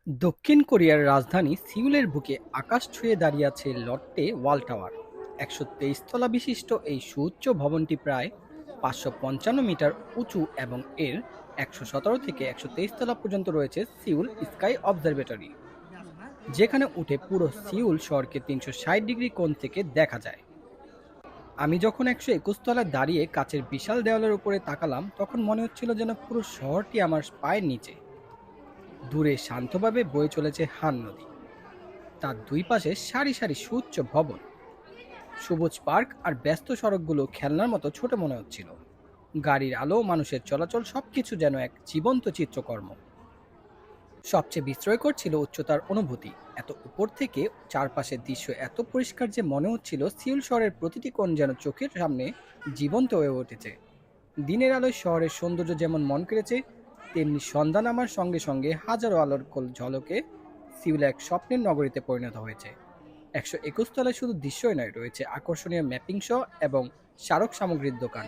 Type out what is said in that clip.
দক্ষিণ কোরিয়ার রাজধানী সিউলের বুকে আকাশ ছুঁয়ে দাঁড়িয়ে আছে লট্টে ওয়াল টাওয়ার। ১২৩ তলা বিশিষ্ট এই সুউচ্চ ভবনটি প্রায় ৫৫৫ মিটার উঁচু এবং এর ১১৭ থেকে ১২৩ তলা পর্যন্ত রয়েছে সিউল স্কাই অবজারভেটরি, যেখানে উঠে পুরো সিউল শহরকে ৩৬০ ডিগ্রি কোণ থেকে দেখা যায়। আমি যখন ১২১ তলায় দাঁড়িয়ে কাচের বিশাল দেওয়ালের উপরে তাকালাম, তখন মনে হচ্ছিল যেন পুরো শহরটি আমার পায়ের নিচে। দূরে শান্তভাবে বয়ে চলেছে হান নদী, তার দুই পাশে সারি সারি সুউচ্চ ভবন, সবুজ পার্ক আর ব্যস্ত সড়কগুলো খেলনার মতো ছোট মনে হচ্ছিল। গাড়ির আলো, মানুষের চলাচল, সবকিছু যেন এক জীবন্ত চিত্রকর্ম। সবচেয়ে বিস্ময়কর ছিল উচ্চতার অনুভূতি। এত উপর থেকে চারপাশের দৃশ্য এত পরিষ্কার যে মনে হচ্ছিল সিউল শহরের প্রতিটি কোণ যেন চোখের সামনে জীবন্ত হয়ে উঠেছে। দিনের আলোয় শহরের সৌন্দর্য যেমন মন কেড়েছে, তেমনি সন্ধ্যা নামার সঙ্গে সঙ্গে হাজারো আলোর ঝলকে সিউল এক স্বপ্নের নগরীতে পরিণত হয়েছে। ১২১ তলায় শুধু দৃশ্যই নয়, রয়েছে আকর্ষণীয় ম্যাপিং শো এবং স্মারক সামগ্রীর দোকান,